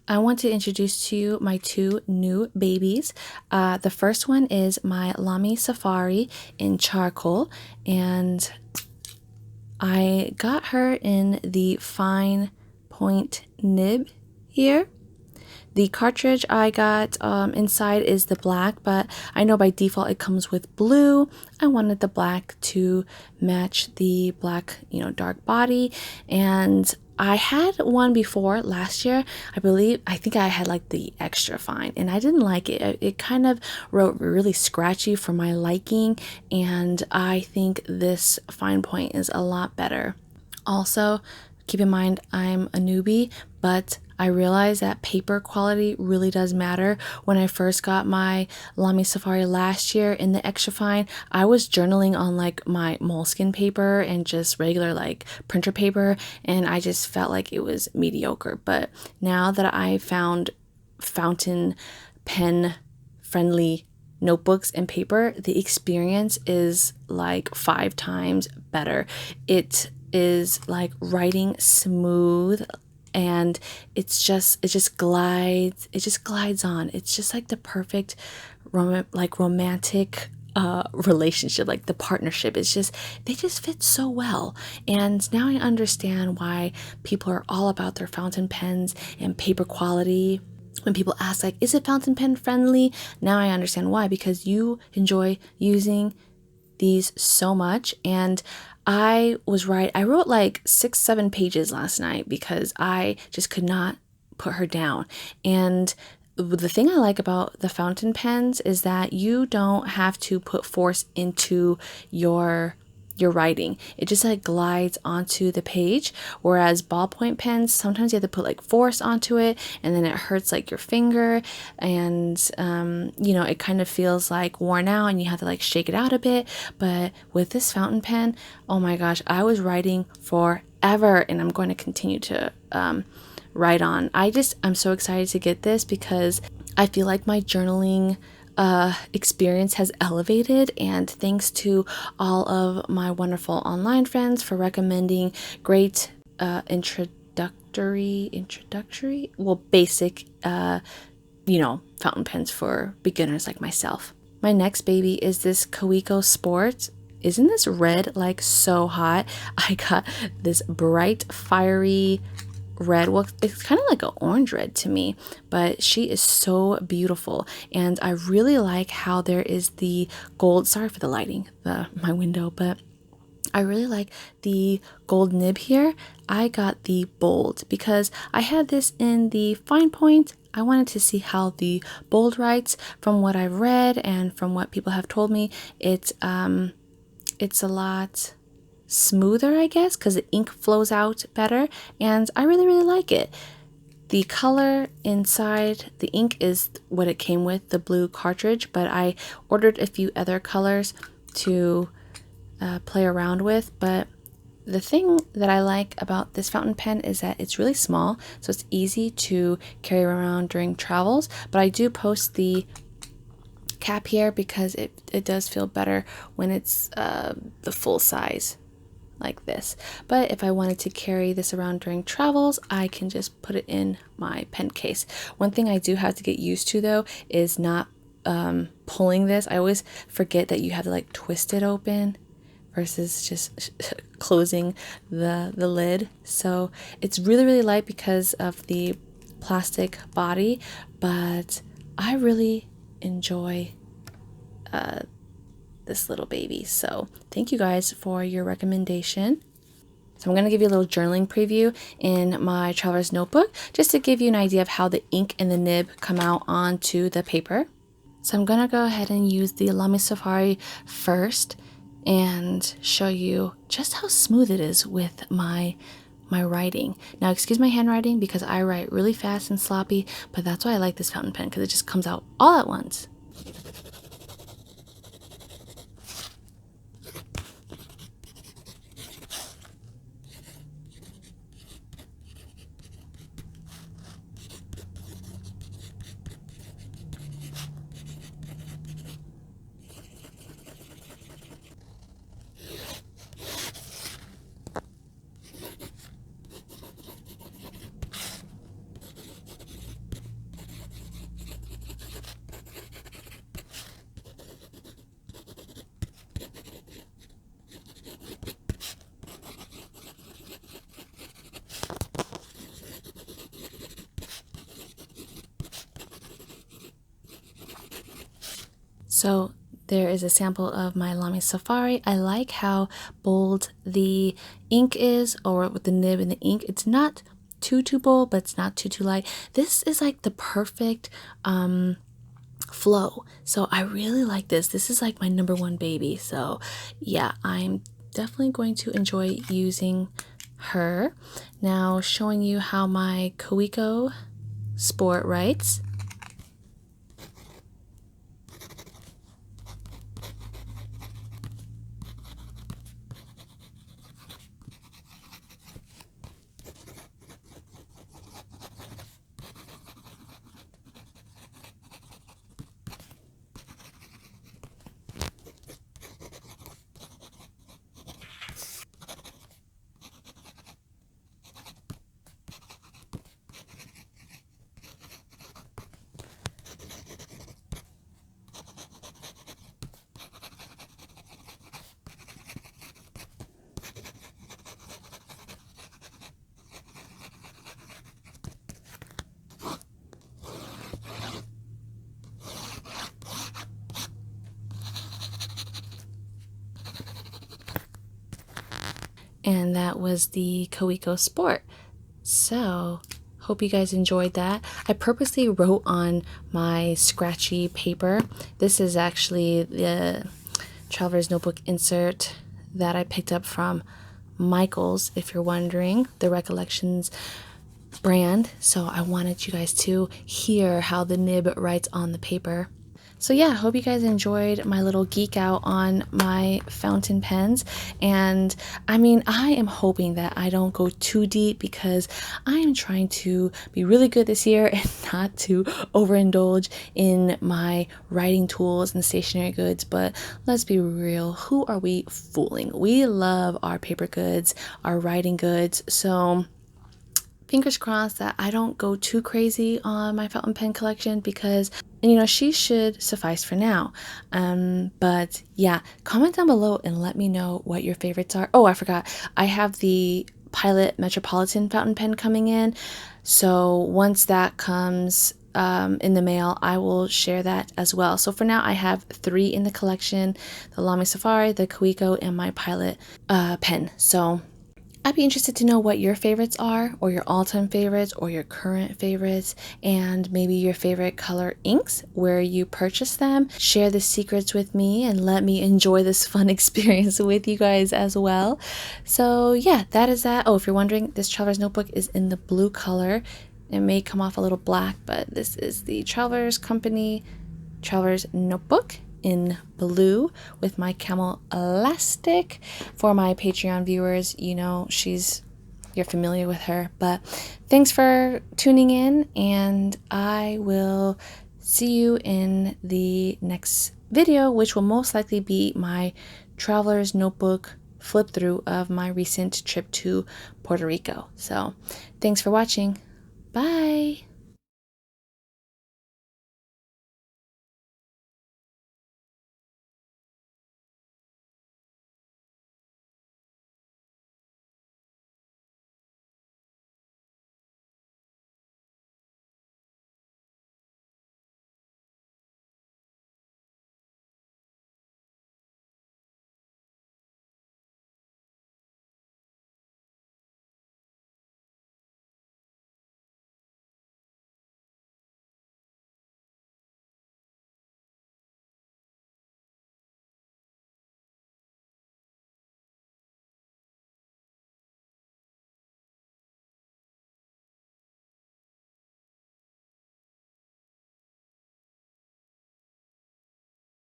I want to introduce to you my two new babies. The first one is my Lamy Safari in charcoal, and I got her in the fine point nib here. The cartridge I got inside is the black, but I know by default it comes with blue. I wanted the black to match the black, dark body. And I had one before last year. I think I had like the extra fine, and I didn't like it. It kind of wrote really scratchy for my liking, and I think this fine point is a lot better. Also, keep in mind I'm a newbie, but I realized that paper quality really does matter. When I first got my Lamy Safari last year in the extra fine, I was journaling on like my Moleskine paper and just regular like printer paper, and I just felt like it was mediocre. But now that I found fountain pen friendly notebooks and paper, the experience is like 5 times better. It is like writing smooth, and it just glides on. It's just like the perfect romantic relationship. Like the partnership is just, they just fit so well. And now I understand why people are all about their fountain pens and paper quality. When people ask like, is it fountain pen friendly, now I understand why, because you enjoy using these so much. And I was right. I wrote like 6-7 pages last night because I just could not put her down. And the thing I like about the fountain pens is that you don't have to put force into your writing. It just like glides onto the page, whereas ballpoint pens, sometimes you have to put like force onto it, and then it hurts like your finger, and it kind of feels like worn out, and you have to like shake it out a bit. But with this fountain pen, oh my gosh, I was writing forever, and I'm going to continue to write on. I'm so excited to get this because I feel like my journaling experience has elevated, and thanks to all of my wonderful online friends for recommending great basic fountain pens for beginners like myself. My next baby is this Kaweco Sport. Isn't this red like so hot? I got this bright fiery red. Well, it's kind of like an orange red to me, but she is so beautiful, and I really like how there is the gold. Sorry for the lighting, my window, but I really like the gold nib here. I got the bold because I had this in the fine point. I wanted to see how the bold writes. From what I've read and from what people have told me, it's a lot smoother, I guess, because the ink flows out better, and I really, really like it. The color inside the ink is what it came with, the blue cartridge, but I ordered a few other colors to play around with. But the thing that I like about this fountain pen is that it's really small, so it's easy to carry around during travels. But I do post the cap here because it does feel better when it's the full size like this. But if I wanted to carry this around during travels, I can just put it in my pen case. One thing I do have to get used to though is not pulling this. I always forget that you have to like twist it open versus just closing the lid. So it's really, really light because of the plastic body, but I really enjoy this little baby. So thank you guys for your recommendation. So I'm going to give you a little journaling preview in my traveler's notebook just to give you an idea of how the ink and the nib come out onto the paper. So I'm going to go ahead and use the Lamy Safari first and show you just how smooth it is with my writing. Now excuse my handwriting because I write really fast and sloppy, but that's why I like this fountain pen, because it just comes out all at once. So there is a sample of my Lamy Safari. I like how bold the ink is, or with the nib and the ink. It's not too bold, but it's not too light. This is like the perfect flow. So I really like this. This is like my #1 baby. So yeah, I'm definitely going to enjoy using her. Now showing you how my Kaweco Sport writes. And that was the Kaweco Sport. So hope you guys enjoyed that. I purposely wrote on my scratchy paper. This is actually the Traveler's Notebook insert that I picked up from Michaels, if you're wondering, the Recollections brand. So I wanted you guys to hear how the nib writes on the paper. So yeah, hope you guys enjoyed my little geek out on my fountain pens. And I mean, I am hoping that I don't go too deep because I am trying to be really good this year and not to overindulge in my writing tools and stationery goods. But let's be real, who are we fooling? We love our paper goods, our writing goods. So fingers crossed that I don't go too crazy on my fountain pen collection because, you know, she should suffice for now. But yeah, comment down below and let me know what your favorites are. Oh, I forgot. I have the Pilot Metropolitan fountain pen coming in. So once that comes in the mail, I will share that as well. So for now, I have 3 in the collection: the Lamy Safari, the Kaweco, and my Pilot pen. So I'd be interested to know what your favorites are, or your all-time favorites, or your current favorites, and maybe your favorite color inks, where you purchase them. Share the secrets with me and let me enjoy this fun experience with you guys as well. So yeah, that is that. Oh, if you're wondering, this Traveler's Notebook is in the blue color. It may come off a little black, but this is the Traveler's Company Traveler's Notebook in blue with my camel elastic. For my Patreon viewers, you know, you're familiar with her. But thanks for tuning in, and I will see you in the next video, which will most likely be my Traveler's Notebook flip through of my recent trip to Puerto Rico. So thanks for watching. Bye.